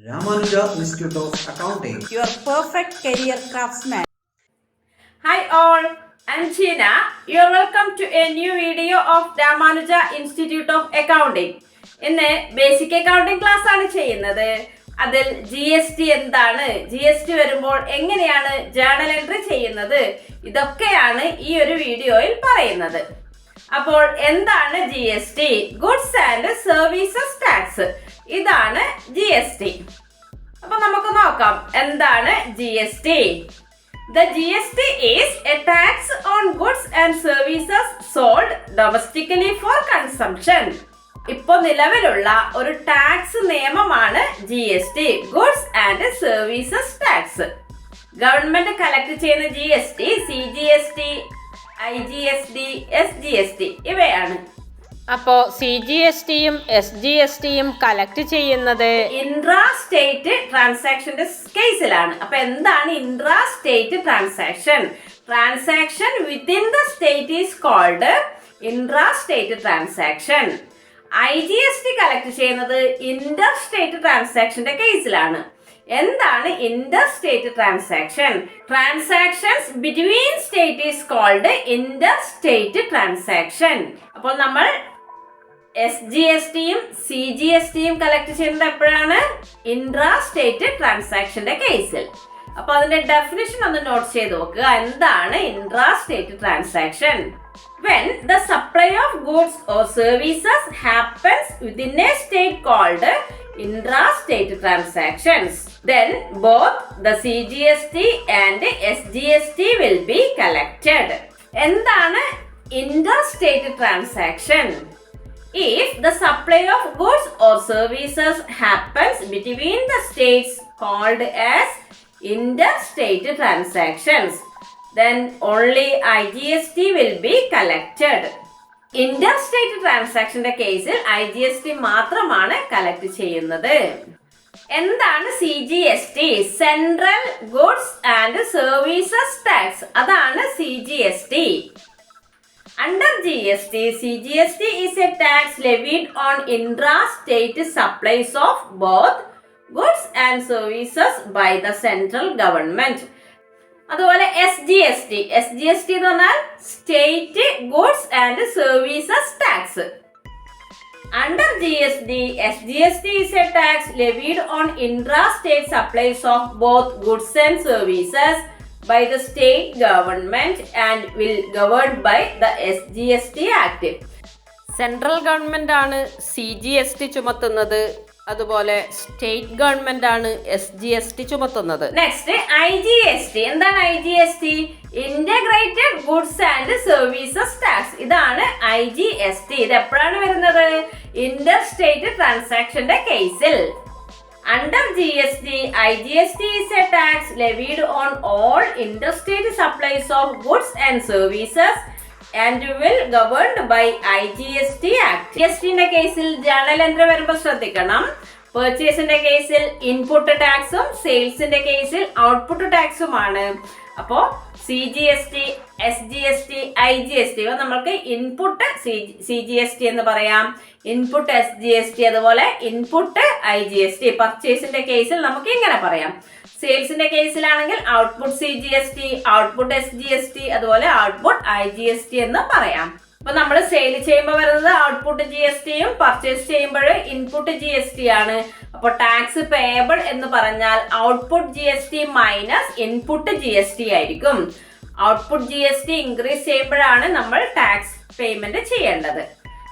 Ramanuja Institute of Accounting. Your perfect career craftsman. Hi all, I'm Gina. You're welcome to a new video of Ramanuja Institute of Accounting. ഇന്ന് basic accounting class ആണ് ചെയ്യുന്നത്. അതിൽ GST എന്താണ്, GST വരുമ്പോൾ എങ്ങനെയാണ് journal entry ചെയ്യുന്നത്, ഇതൊക്കെയാണ് ഈ ഒരു വീഡിയോയിൽ പറയുന്നത്. അപ്പോൾ എന്താണ് GST? Goods and services tax. ഇതാണ് GST. അപ്പൊ നമുക്ക് നോക്കാം എന്താണ് GST. The GST is a tax on goods and services sold domestically for consumption. ഇപ്പോൾ നിലവിലുള്ള ഒരു ടാക്സ് നിയമമാണ് GST, goods and services tax. Government collect ചെയ്യുന്ന GST, CGST, IGST, SGST ഇവയാണ്. അപ്പോൾ CGSTയും SGSTയും കളക്ട് ചെയ്യുന്നത് ഇൻട്രാസ്റ്റേറ്റ് ട്രാൻസാക്ഷന്റെ കേസിലാണ്. അപ്പൊ എന്താണ് intrastate transaction? Transaction within the state is called intrastate transaction. IGST collect ചെയ്യുന്നത് ഇന്റർ സ്റ്റേറ്റ് ട്രാൻസാക്ഷന്റെ കേസിലാണ്. എന്താണ് interstate transaction? Transactions between state is called interstate transaction. അപ്പോൾ നമ്മൾ SGSTയും CGSTയും കളക്ട് ചെയ്യുന്നത് എപ്പോഴാണ്? ഇൻട്രാ സ്റ്റേറ്റ് ട്രാൻസാക്ഷന്റെ കേസിൽ. അപ്പൊ അതിന്റെ ഡെഫിനിഷൻ ഒന്ന് നോട്ട് ചെയ്ത് നോക്കുക. എന്താണ് intra state transaction? When the supply of goods or services happens within a state called intrastate transactions, then both the CGST and SGST will be collected. എന്താണ് interstate transaction? If the supply of goods or services happens between the states called as interstate transactions, then only IGST will be collected. Interstate transactionന്റെ കേസിൽ IGST മാത്രമാണ് collect ചെയ്യുന്നത്. എന്താണ് CGST? Central goods and services tax. അതാണ് CGST. Under GST, CGST is a tax levied on intra-state supplies of both goods and services by the central government. അതുപോലെ SGST എന്ന് പറഞ്ഞാൽ state goods and services tax. Under GST, SGST is a tax levied on intra-state supplies of both goods and services by the state government and will governed by the SGST Act. Central government ആണ് CGST ചുമത്തുന്നത്, അതുപോലെ state government ആണ് SGST ചുമത്തുന്നത്. Next IGST. എന്താണ് IGST? Integrated goods and services tax. ഇതാണ് IGST. ഇത് എപ്പോഴാണ് വരുന്നത്? ഇന്റർ സ്റ്റേറ്റ് ട്രാൻസാക്ഷന്റെ കേസിൽ. Under GST, IGST is a tax levied on all interstate supplies of goods and services and will governed by IGST Act. GSTന്റെ കേസിൽ journal entry വരുമ്പോൾ ശ്രദ്ധിക്കണം. പർച്ചേസിന്റെ കേസിൽ ഇൻപുട്ട് ടാക്സും സെയിൽസിന്റെ കേസിൽ ഔട്ട്പുട്ട് ടാക്സുമാണ്. അപ്പോൾ CGST, SGST, IGST ഇവ നമ്മൾക്ക് ഇൻപുട്ട് CGST എന്ന് പറയാം, ഇൻപുട്ട് SGST, അതുപോലെ ഇൻപുട്ട് IGST. പർച്ചേസിന്റെ കേസിൽ നമുക്ക് ഇങ്ങനെ പറയാം. സെയിൽസിന്റെ കേസിലാണെങ്കിൽ ഔട്ട്പുട്ട് CGST, ഔട്ട്പുട്ട് SGST, അതുപോലെ ഔട്ട്പുട്ട് IGST എന്ന് പറയാം. അപ്പൊ നമ്മൾ സെയിൽ ചെയ്യുമ്പോൾ വരുന്നത് ഔട്ട്പുട്ട് GSTയും പർച്ചേസ് ചെയ്യുമ്പോൾ ഇൻപുട്ട് GST ആണ്. അപ്പോൾ ടാക്സ് പേയബിൾ എന്ന് പറഞ്ഞാൽ output GST minus input GST ആയിരിക്കും. ഔട്ട്പുട്ട് GST ഇൻക്രീസ് ചെയ്യുമ്പോഴാണ് നമ്മൾ ടാക്സ് പേയ്മെന്റ് ചെയ്യേണ്ടത്.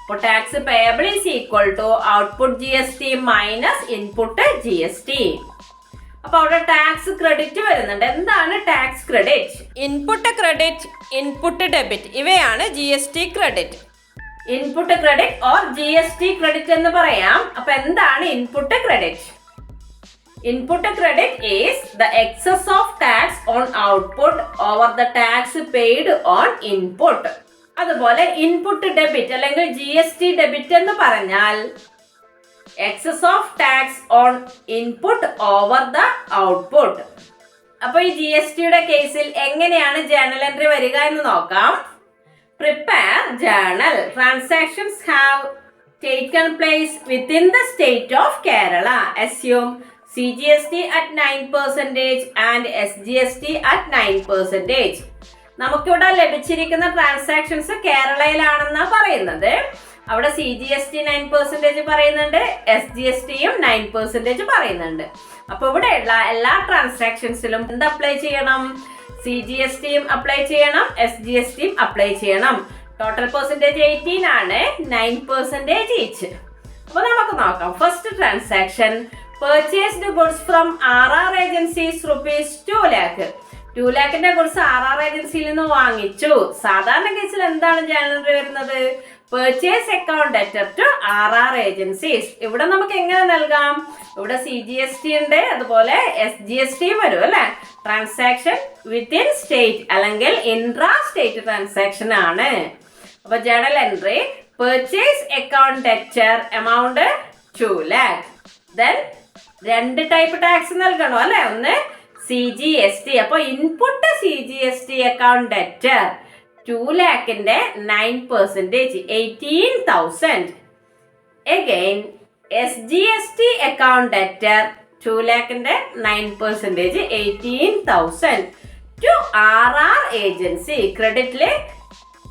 അപ്പോൾ tax payable is equal to output GST minus input GST. അപ്പൊ അവിടെ ടാക്സ് ക്രെഡിറ്റ് വരുന്നുണ്ട്. എന്താണ് tax credit? Input credit, input debit ഇവയാണ് GST credit. Input credit or GST credit എന്ന് പറയാം. അപ്പൊ എന്താണ് input credit? Input credit is the excess of tax on output over the tax paid on input. അതുപോലെ input debit അല്ലെങ്കിൽ GST debit എന്ന് പറഞ്ഞാൽ excess of tax on input over the output. അപ്പോൾ ഈ GSTയുടെ കേസിൽ എങ്ങനെയാണ് ജേർണൽ എൻട്രി വരിക എന്ന് നോക്കാം. Prepare journal. Transactions have taken place within the state of Kerala. Assume CGST at 9% and SGST at 9%. നമുക്കിവിടെ ലഭിച്ചിരിക്കുന്ന ട്രാൻസാക്ഷൻസ് കേരളയിലാണെന്നാ പറയുന്നത്. അവിടെ CGST 9% പറയുന്നുണ്ട്, SGSTയും 9% പറയുന്നുണ്ട്. അപ്പൊ ഇവിടെയുള്ള എല്ലാ ട്രാൻസാക്ഷൻസിലും എന്ത് അപ്ലൈ ചെയ്യണം? CGSTയും അപ്ലൈ ചെയ്യണം, SGSTയും അപ്ലൈ ചെയ്യണം. ടോട്ടൽ പെർസെൻറ്റേജ് 18 ആണ്, 9% ഈച്ച്. അപ്പൊ നമുക്ക് നോക്കാം. First transaction, purchased goods from RR agencies ₹2 lakh. 2 lakhന്റെ ഗുഡ്സ് RR ഏജൻസിയിൽ നിന്ന് വാങ്ങിച്ചു. സാധാരണ കേസിൽ എന്താണ് ജേണൽ എൻട്രി വരുന്നത്? Purchase account debtor to RR agencies. ഇവിടെ നമുക്ക് എങ്ങനെ നൽകാം? ഇവിടെ CGST ഉണ്ട്, അതുപോലെ SGST വരും അല്ലെ. ട്രാൻസാക്ഷൻ വിത്തിൻ സ്റ്റേറ്റ് അല്ലെങ്കിൽ ഇൻട്രാ സ്റ്റേറ്റ് ട്രാൻസാക്ഷൻ ആണ്. അപ്പൊ journal entry purchase account debtor amount 2 lakh. Then 2 type tax നൽകണോ അല്ലെ? ഒന്ന് CGST. അപ്പൊ ഇൻപുട്ട് CGST അക്കൗണ്ട് ഡെറ്റർ 2 lakhന്റെ 9% 18,000. Again SGST അക്കൗണ്ട് ഡെറ്റർ 2 lakhന്റെ 9% 18,000 ടു RR ഏജൻസി. ക്രെഡിറ്റില്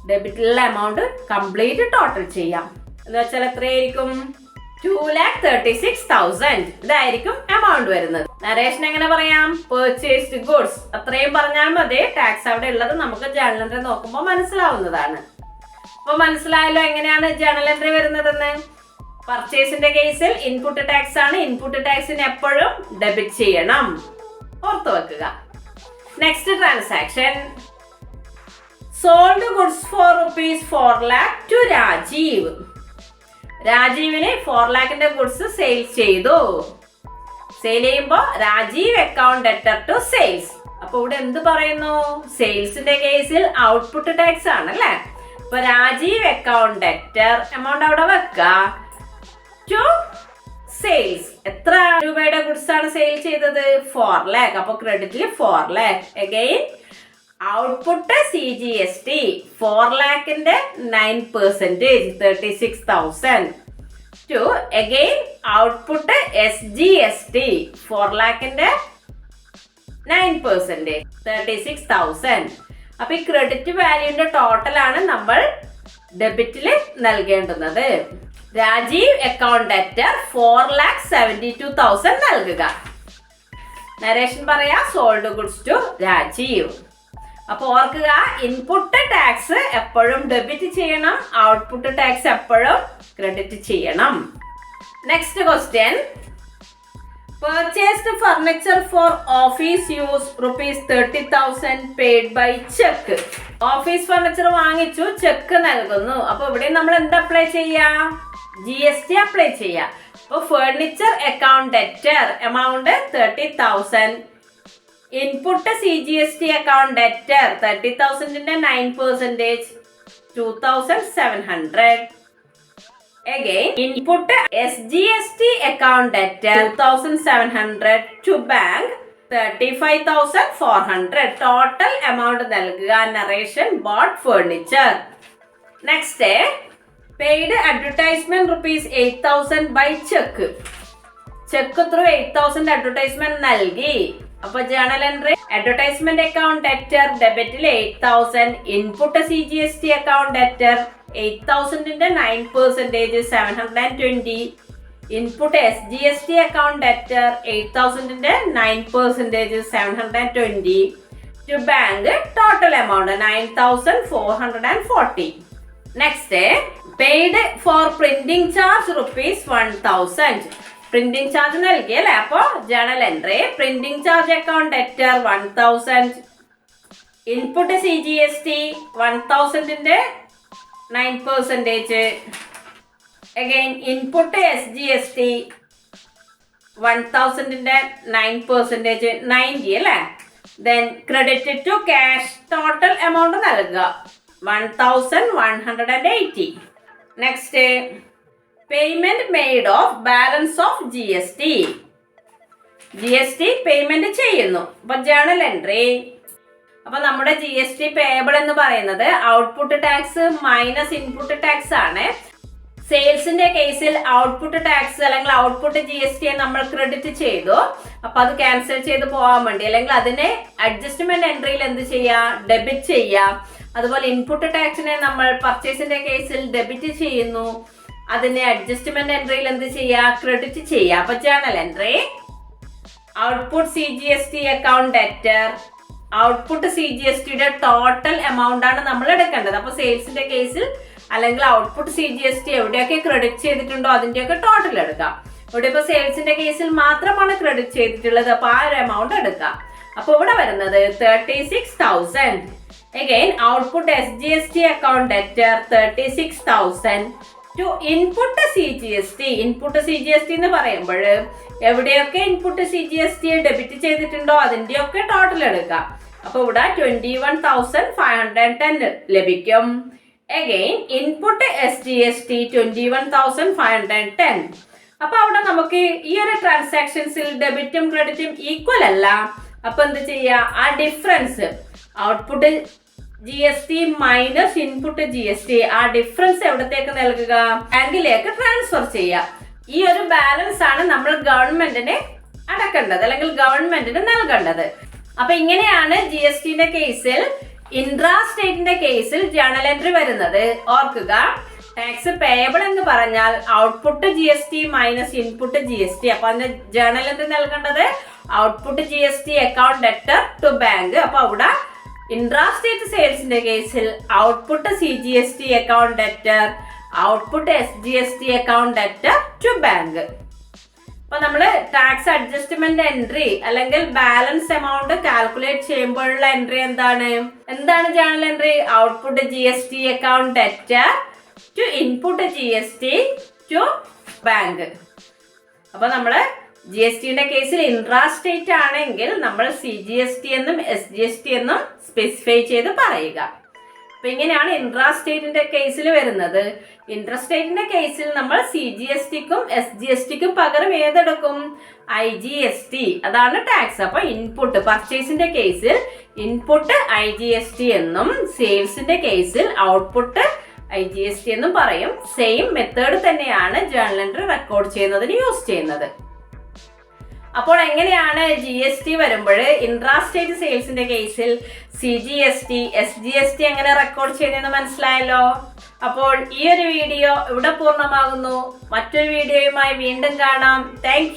ഡെബിറ്റിലുള്ള എമൗണ്ട് കംപ്ലീറ്റ് ടോട്ടൽ ചെയ്യാം. എന്ന് വെച്ചാൽ എത്രയായിരിക്കും? 2,36,000. ഇതായിരിക്കും എമൗണ്ട് വരുന്നത്. നരേഷൻ എങ്ങനെ പറയാം? പർച്ചേസ്ഡ് ഗുഡ്സ് അത്രയും പറഞ്ഞാൽ മതി. ടാക്സ് അവിടെ ഉള്ളത് നമുക്ക് ജേണൽ എൻട്രി നോക്കുമ്പോൾ മനസ്സിലാവുന്നതാണ്. അപ്പൊ മനസ്സിലായല്ലോ എങ്ങനെയാണ് ജേണൽ എൻട്രി വരുന്നതെന്ന്. പർച്ചേസിന്റെ കേസിൽ ഇൻപുട്ട് ടാക്സ് ആണ്. ഇൻപുട്ട് ടാക്സിന് എപ്പോഴും ഡെബിറ്റ് ചെയ്യണം, ഓർത്തു വെക്കുക. Next transaction, sold goods for ₹4 lakh to Rajeev. രാജീവിന് 4 lakhന്റെ ഗുഡ്സ് സെയിൽസ് ചെയ്തു. സെയിൽ ചെയ്യുമ്പോ Rajeev account debtor to sales. അപ്പൊ ഇവിടെ എന്ത് പറയുന്നു? സെയിൽസിന്റെ കേസിൽ ഔട്ട്പുട്ട് ടാക്സ് ആണ് അല്ലെ. അപ്പൊ രാജീവ് അക്കൗണ്ട് ഡെറ്റർ എമൗണ്ട് അവിടെ വെക്ക ടു സെയിൽസ്. എത്ര രൂപയുടെ ഗുഡ്സ് ആണ് സെയിൽ ചെയ്തത്? 4 lakh. അപ്പൊ ക്രെഡിറ്റിൽ 4 lakh. അഗൈൻ ഔട്ട്പുട്ട് CGST 4 lakhന്റെ 9% 36,000 ടു അഗൈൻ ഔട്ട്പുട്ട് SGST 4 lakhന്റെ 9% 36,000. അപ്പൊ ഈ ക്രെഡിറ്റ് വാല്യൂന്റെ ടോട്ടൽ ആണ് നമ്മൾ ഡെബിറ്റിൽ നൽകേണ്ടുന്നത്. രാജീവ് അക്കൗണ്ട് ഡെറ്റർ 4,72,000 നൽകുക. നരേഷൻ പറയാ സോൾഡ് ഗുഡ്സ് ടു രാജീവ്. അപ്പൊ ഓർക്കുക, ഇൻപുട്ട് ടാക്സ് എപ്പോഴും ഡെബിറ്റ് ചെയ്യണം, ഔട്ട്പുട്ട് ടാക്സ് എപ്പോഴും ക്രെഡിറ്റ് ചെയ്യണം. Next question, purchased furniture for office use ₹30,000 paid by check. Office furniture വാങ്ങിച്ചു, ചെക്ക് നൽകുന്നു. അപ്പൊ ഇവിടെ നമ്മൾ എന്താ അപ്ലൈ ചെയ്യാ? GST അപ്ലൈ ചെയ്യാ. അപ്പൊ furniture account debtor amount 30,000. Input CGST account debtor 30,000ന്റെ 9% 2,700. Again, input SGST account debtor 2,700 to bank 35,400. Total amount നൽകുക. Narration bought furniture. Next, paid advertisement ₹8,000 by check. Check through 8,000 advertisement നൽകി. അപ്പൊ journal entry advertisement account debtor ഡെബിറ്റിൽ 8,000. Input CGST account debtor 8,000ന്റെ 9% 720. Input SGST account debtor 8,000ന്റെ 9% 720 to bank. Total amount 9,440. Next, paid for printing charge ₹1,000. Printing charge നൽകി അല്ലെ. അപ്പൊ journal entry printing charge account debtor 1,000. Input CGST 1,000ന്റെ 9%. Again input SGST 1,000ന്റെ 9% 90 അല്ലേ. Then credited to cash. Total amount നൽകുക 1,180. Next, payment made of balance of GST. GST payment ചെയ്യുന്നു. അപ്പൊ journal entry, അപ്പൊ നമ്മുടെ GST പേയബിൾ എന്ന് പറയുന്നത് output tax minus input tax ആണ്. സെയിൽസിന്റെ കേസിൽ ഔട്ട്പുട്ട് ടാക്സ് അല്ലെങ്കിൽ ഔട്ട്പുട്ട് GST നമ്മൾ ക്രെഡിറ്റ് ചെയ്തു. അപ്പൊ അത് ക്യാൻസൽ ചെയ്ത് പോകാൻ വേണ്ടി അല്ലെങ്കിൽ അതിനെ അഡ്ജസ്റ്റ്മെന്റ് എൻട്രിയിൽ എന്ത് ചെയ്യാം, ഡെബിറ്റ് ചെയ്യാം. അതുപോലെ ഇൻപുട്ട് ടാക്സിനെ നമ്മൾ പർച്ചേസിന്റെ കേസിൽ ഡെബിറ്റ് ചെയ്യുന്നു, അതിനെ അഡ്ജസ്റ്റ്മെന്റ് എൻട്രിയിൽ എന്ത് ചെയ്യാം, ക്രെഡിറ്റ് ചെയ്യാം. അപ്പൊ journal entry output CGST account debtor, output CGSTയുടെ ടോട്ടൽ എമൗണ്ട് ആണ് നമ്മൾ എടുക്കേണ്ടത്. അപ്പൊ സെയിൽസിന്റെ കേസിൽ അല്ലെങ്കിൽ ഔട്ട്പുട്ട് CGST എവിടെയൊക്കെ ക്രെഡിറ്റ് ചെയ്തിട്ടുണ്ടോ അതിന്റെയൊക്കെ ടോട്ടൽ എടുക്കാം. ഇവിടെ ഇപ്പൊ സെയിൽസിന്റെ കേസിൽ മാത്രമാണ് ക്രെഡിറ്റ് ചെയ്തിട്ടുള്ളത്, അപ്പൊ ആ ഒരു എമൗണ്ട് എടുക്കാം. അപ്പൊ ഇവിടെ വരുന്നത് 36,000. Again output SGST account debtor 36,000 to input CGST. Input CGST എന്ന് പറയുമ്പോൾ എവിടെയൊക്കെ ഇൻപുട്ട് CGST ഡെബിറ്റ് ചെയ്തിട്ടുണ്ടോ അതിന്റെയൊക്കെ ടോട്ടൽ എടുക്കാം. അപ്പൊ ഇവിടെ 21,510 ലഭിക്കും. Again input SGST 21,510. അപ്പൊ അവിടെ നമുക്ക് ഈ ഒരു ട്രാൻസാക്ഷൻസിൽ ഡെബിറ്റും ക്രെഡിറ്റും ഈക്വൽ അല്ല. അപ്പൊ എന്ത് ചെയ്യാ, ആ difference output GST minus input GST ആ ഡിഫറൻസ് എവിടത്തേക്ക് നൽകുക, ബാങ്കിലേക്ക് ട്രാൻസ്ഫർ ചെയ്യുക. ഈ ഒരു ബാലൻസ് ആണ് നമ്മൾ ഗവൺമെന്റിന് അടക്കേണ്ടത് അല്ലെങ്കിൽ ഗവൺമെന്റിന് നൽകേണ്ടത്. അപ്പൊ ഇങ്ങനെയാണ് GSTന്റെ കേസിൽ ഇൻട്രാസ്റ്റേറ്റിന്റെ കേസിൽ ജേണൽ എൻട്രി വരുന്നത്. ഓർക്കുക, ടാക്സ് പേയബിൾ എന്ന് പറഞ്ഞാൽ output GST minus input GST. അപ്പൊ അതിന്റെ ജേണൽ എൻട്രി നൽകേണ്ടത് output GST account debtor to bank. അപ്പൊ അവിടെ ഇൻട്രാസ്റ്റേറ്റ് സെയിൽസിന്റെ കേസിൽ output CGST account debtor, output SGST account debtor to bank. അപ്പൊ നമ്മള് ടാക്സ് അഡ്ജസ്റ്റ്മെന്റ് എൻട്രി അല്ലെങ്കിൽ ബാലൻസ് എമൗണ്ട് കാൽക്കുലേറ്റ് ചെയ്യുമ്പോഴുള്ള എൻട്രി എന്താണ് journal entry? Output GST account debtor to input GST to bank. അപ്പൊ നമ്മള് GSTന്റെ കേസിൽ ഇൻട്രാസ്റ്റേറ്റ് ആണെങ്കിൽ നമ്മൾ CGST എന്നും SGST എന്നും സ്പെസിഫൈ ചെയ്ത് പറയുക. അപ്പൊ ഇങ്ങനെയാണ് ഇൻട്രാസ്റ്റേറ്റിന്റെ കേസിൽ വരുന്നത്. ഇൻട്രസ്റ്റേറ്റിന്റെ കേസിൽ നമ്മൾ CGSTക്കും SGSTക്കും പകരം ഏതെടുക്കും? IGST. അതാണ് ടാക്സ്. അപ്പൊ ഇൻപുട്ട് പർച്ചേസിന്റെ കേസിൽ ഇൻപുട്ട് IGST എന്നും സെയിൽസിന്റെ കേസിൽ ഔട്ട്പുട്ട് IGST എന്നും പറയും. സെയിം മെത്തേഡ് തന്നെയാണ് ജേണൽ എൻട്രി റെക്കോർഡ് ചെയ്യുന്നതിന് യൂസ് ചെയ്യുന്നത്. അപ്പോൾ എങ്ങനെയാണ് GST വരുമ്പോൾ ഇൻട്രാസ്റ്റേറ്റ് സെയിൽസിന്റെ കേസിൽ CGST SGST എങ്ങനെ റെക്കോർഡ് ചെയ്യുന്നതെന്ന് മനസ്സിലായല്ലോ. അപ്പോൾ ഈ ഒരു വീഡിയോ ഇവിടെ പൂർണ്ണമാകുന്നു. മറ്റൊരു വീഡിയോയുമായി വീണ്ടും കാണാം. താങ്ക്